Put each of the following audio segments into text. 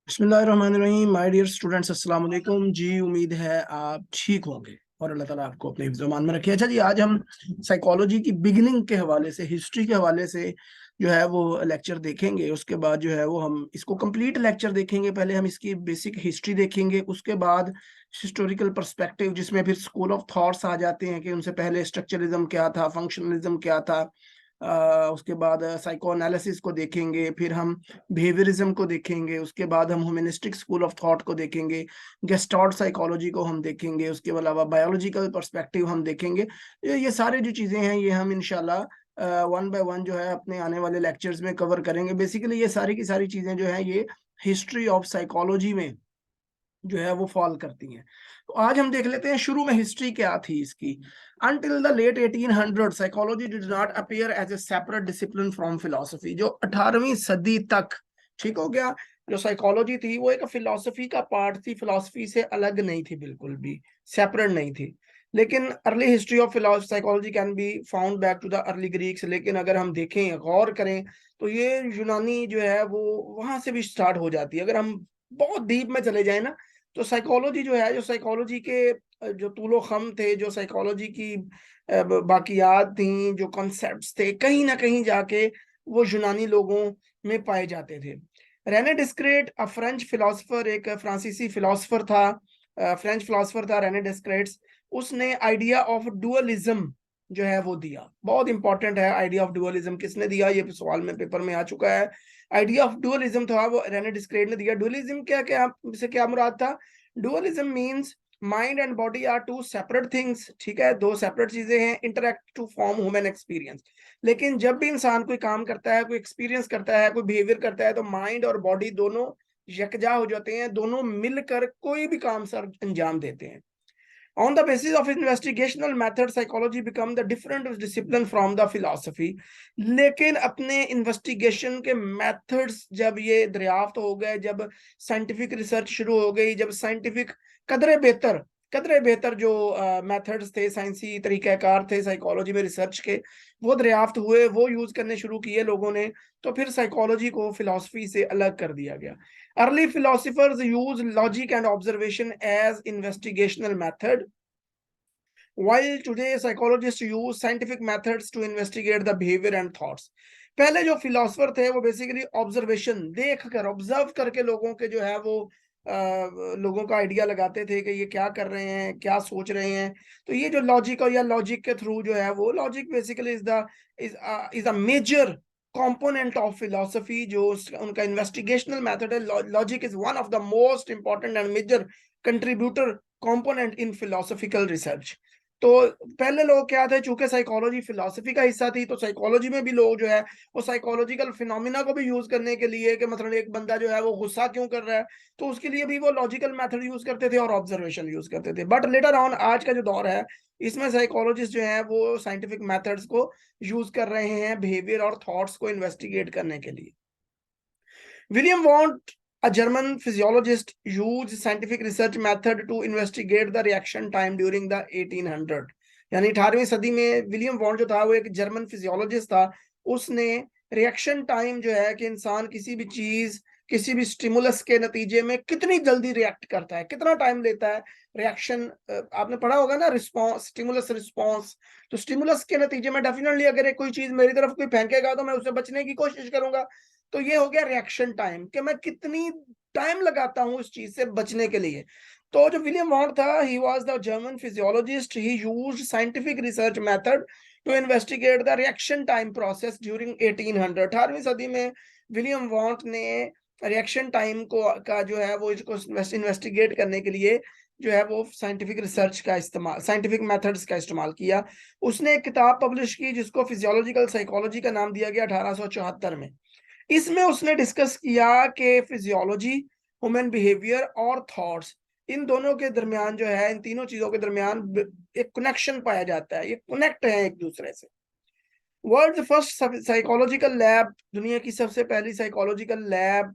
बिस्मिल्लाहिर्रहमानिर्रहीम। My dear students, अस्सलाम वालेकुम जी। उम्मीद है आप ठीक होंगे और अल्लाह ताला आपको अपने हिफ्ज़-ओ-मान में रखे। अच्छा जी, आज हम साइकोलॉजी की बिगिनिंग के हवाले से, हिस्ट्री के हवाले से जो है वो लेक्चर देखेंगे। उसके बाद जो है वो हम इसको कंप्लीट लेक्चर देखेंगे। पहले हम इसकी बेसिक हिस्ट्री देखेंगे, उसके बाद हिस्टोरिकल पर्सपेक्टिव, जिसमें फिर स्कूल ऑफ थॉट्स आ जाते हैं कि उनसे पहले स्ट्रक्चरलिज्म क्या था, फंक्शनलिज्म क्या था। उसके बाद साइको एनालिसिस को देखेंगे, फिर हम बिहेवियरिज्म को देखेंगे, उसके बाद हम ह्यूमनिस्टिक स्कूल ऑफ थॉट को देखेंगे, गेस्टाल्ट साइकोलॉजी को हम देखेंगे, उसके अलावा बायोलॉजिकल पर्सपेक्टिव हम देखेंगे। ये सारे जो चीज़ें हैं ये हम इंशाल्लाह वन बाय वन जो है अपने आने वाले लेक्चर्स में कवर करेंगे। बेसिकली ये सारी की सारी चीज़ें जो हैं ये हिस्ट्री ऑफ साइकोलॉजी में जो है वो फॉल करती हैं। तो आज हम देख लेते हैं शुरू में हिस्ट्री क्या थी इसकी। Until the late 1800 psychology did not appear as a separate discipline from philosophy। जो 18वीं सदी तक, ठीक हो गया, जो साइकोलॉजी थी वो एक फिलोसफी का पार्ट थी, फिलोसफी से अलग नहीं थी, बिल्कुल भी सेपरेट नहीं थी। लेकिन early history of psychology can be found back to the early Greeks. लेकिन अगर हम देखें, गौर करें, तो ये यूनानी जो है वो वहां से भी स्टार्ट हो जाती है। अगर हम बहुत डीप में चले जाए ना, तो साइकोलॉजी जो है, जो साइकोलॉजी के जो तूलो खम थे, जो साइकोलॉजी की बाकियात थी, जो कॉन्सेप्ट्स थे, कहीं ना कहीं जाके वो यूनानी लोगों में पाए जाते थे। René Descartes, a French philosopher, एक फ्रांसीसी फिलोसफर था, फ्रेंच फिलोसफर था रेने डिस्क्रेट्स। उसने आइडिया ऑफ डुअलिज्म जो है वो दिया। बहुत इंपॉर्टेंट है आइडिया ऑफ डुअलिज्म। किसने दिया, ये सवाल में पेपर में आ चुका है। आइडिया ऑफ डुअलिज्म था वो रेने डिस्क्रेट ने दिया। डुअलिज्म क्या क्या से क्या मुराद था? Dualism means mind and body are two separate things. ठीक है, दो सेपरेट चीजें हैं, interact to form human experience. लेकिन जब भी इंसान कोई काम करता है, कोई एक्सपीरियंस करता है, कोई बिहेवियर करता है, तो माइंड और बॉडी दोनों यकजा हो जाते हैं, दोनों मिलकर कोई भी काम सर अंजाम देते हैं। On the basis of investigational method, psychology become the different discipline from the philosophy। लेकिन अपने इन्वेस्टिगेशन के मेथड्स जब ये दरियाफ्त हो गए, जब साइंटिफिक रिसर्च शुरू हो गई, जब साइंटिफिक कदरे बेहतर जो मेथड्स थे, साइंसी तरीक़ाकार थे साइकोलॉजी में रिसर्च के, वो दरियाफ्त हुए, वो यूज करने शुरू किए लोगों ने, तो फिर साइकोलॉजी को फिलॉसफी से अलग कर दिया गया। Early philosophers use logic and observation as investigational method, while today psychologists use scientific methods to investigate the behavior and thoughts। पहले जो फिलोसफर थे वो बेसिकली ऑब्जर्वेशन, देख कर, ऑब्जर्व करके लोगों के जो है वो लोगों का आइडिया लगाते थे कि ये क्या कर रहे हैं, क्या सोच रहे हैं। तो ये जो लॉजिक और या लॉजिक के थ्रू जो है वो logic basically is a major component of philosophy। जो उनका इन्वेस्टिगेशनल मेथड है, logic is one of the most important and major contributor component in philosophical research. तो पहले लोग क्या थे, चूंकि साइकोलॉजी फिलोसफी का हिस्सा थी, तो साइकोलॉजी में भी लोग जो है वो साइकोलॉजिकल फिनोमिना को भी यूज करने के लिए, कि मतलब एक बंदा जो है वो गुस्सा क्यों कर रहा है, तो उसके लिए भी वो लॉजिकल मेथड यूज करते थे और ऑब्जर्वेशन यूज करते थे। बट लेटर ऑन, आज का जो दौर है, इसमें साइकोलॉजिस्ट जो है वो साइंटिफिक मेथड्स को यूज कर रहे हैं बिहेवियर और थॉट्स को इन्वेस्टिगेट करने के लिए। William Wundt, a German physiologist, used scientific research method to investigate the reaction time during the 1800। यानी 18वीं सदी में विलियम वॉन्ट जो था वो एक जर्मन फिजियोलॉजिस्ट था। उसने रिएक्शन टाइम जो है कि इंसान किसी भी चीज, किसी भी स्टिमुलस के नतीजे में कितनी जल्दी रिएक्ट करता है, कितना टाइम लेता है रिएक्शन। आपने पढ़ा होगा ना, रिस्पॉन्स, स्टिमुलस रिस्पॉन्स। तो स्टिमुलस के नतीजे में डेफिनेटली अगर कोई चीज मेरी तरफ कोई फेंकेगा तो मैं उससे बचने की कोशिश करूंगा। तो ये हो गया रिएक्शन टाइम, कि मैं कितनी टाइम लगाता हूं इस चीज से बचने के लिए। तो जो विलियम वॉन्ट था, he was the German physiologist. He used scientific research method to investigate the reaction time process during 1800। 18वीं सदी में विलियम वॉन्ट ने रिएक्शन टाइम को का जो है वो इसको इन्वेस्टिगेट करने के लिए जो है वो साइंटिफिक रिसर्च का इस्तेमाल, साइंटिफिक मेथड्स का इस्तेमाल किया। उसने एक किताब पब्लिश की जिसको फिजियोलॉजिकल साइकोलॉजी का नाम दिया गया 1874 में। इसमें उसने डिस्कस किया कि फिजियोलॉजी, ह्यूमन बिहेवियर और थॉट्स, इन दोनों के दरमियान जो है, इन तीनों चीजों के दरमियान एक कनेक्शन पाया जाता है, ये कनेक्ट है एक दूसरे से। वर्ल्ड फर्स्ट साइकोलॉजिकल लैब, दुनिया की सबसे पहली psychological lab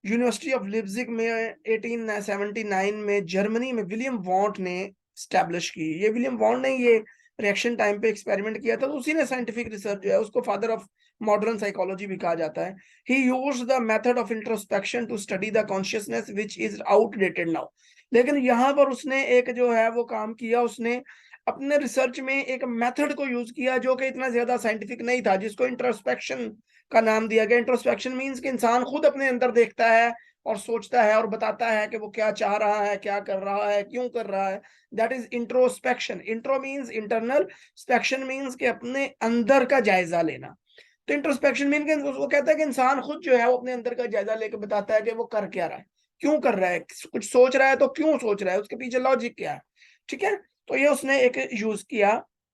university of Leipzig में 1879 में जर्मनी में विलियम वॉन्ट ने स्टैब्लिश की। ये विलियम वॉन्ट ने ये रिएक्शन टाइम पे एक्सपेरिमेंट किया था, तो उसी ने साइंटिफिक रिसर्च जो है उसको फादर ऑफ मॉडर्न साइकोलॉजी भी कहा जाता है। He used the method of introspection to study the consciousness which is outdated now. लेकिन यहाँ पर उसने एक जो है वो काम किया, उसने अपने रिसर्च में एक मेथड को यूज किया जो कि इतना ज्यादा साइंटिफिक नहीं था, जिसको इंट्रोस्पेक्शन का नाम दिया गया। इंट्रोस्पेक्शन मीन्स कि इंसान खुद अपने अंदर देखता है और सोचता है और बताता है कि वो क्या चाह रहा है, क्या कर रहा है, क्यों कर रहा है। That is introspection. Intro means internal, spection means कि अपने अंदर का जायजा लेना। तो इंट्रोस्पेक्शन मीन के वो कहता है कि इंसान खुद जो है वो अपने अंदर का जायजा लेकर बताता है कि वो कर क्या रहा है, क्यों कर रहा है, कुछ सोच रहा है तो क्यों सोच रहा है, उसके पीछे लॉजिक क्या है। ठीक है, तो ये उसने एक यूज किया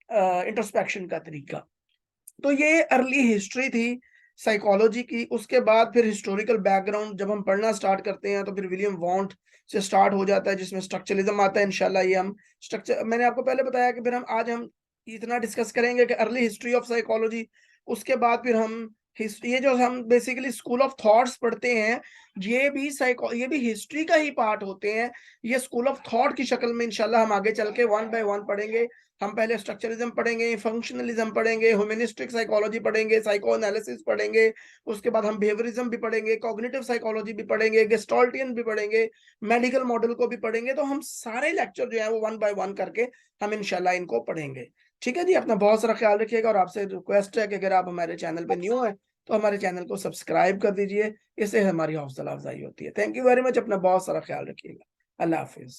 इंट्रोस्पेक्शन का तरीका। तो ये अर्ली हिस्ट्री थी साइकोलॉजी की। उसके बाद फिर हिस्टोरिकल बैकग्राउंड जब हम पढ़ना स्टार्ट करते हैं तो फिर विलियम वॉन्ट से स्टार्ट हो जाता है, जिसमें स्ट्रक्चरलिज्म आता है। इंशाल्लाह ये हम स्ट्रक्चर, मैंने आपको पहले बताया कि फिर हम इतना डिस्कस करेंगे कि अर्ली हिस्ट्री ऑफ साइकोलॉजी। उसके बाद फिर हम ये जो हम बेसिकली स्कूल ऑफ थॉट्स पढ़ते हैं, ये भी हिस्ट्री का ही पार्ट होते हैं। ये स्कूल ऑफ थॉट की शक्ल में इंशाल्लाह हम आगे चल के वन बाय वन पढ़ेंगे। हम पहले स्ट्रक्चरलिज्म पढ़ेंगे, फंक्शनलिज्म पढ़ेंगे, ह्यूमनिस्टिक साइकोलॉजी पढ़ेंगे, साइको एनालिसिस पढ़ेंगे। उसके बाद हम बिहेवियरिज्म भी पढ़ेंगे, कॉग्निटिव साइकोलॉजी भी पढ़ेंगे, गेस्टाल्टियन भी पढ़ेंगे, मेडिकल मॉडल को भी पढ़ेंगे। तो हम सारे लेक्चर जो है वो वन बाय वन करके हम इंशाल्लाह इनको पढ़ेंगे। ठीक है जी, अपना बहुत सारा ख्याल रखिएगा। और आपसे रिक्वेस्ट है कि अगर आप हमारे चैनल पे न्यू है तो हमारे चैनल को सब्सक्राइब कर दीजिए, इससे हमारी हौसला अफजाई होती है। थैंक यू वेरी मच, अपना बहुत सारा ख्याल रखिएगा। अल्लाह हाफिज।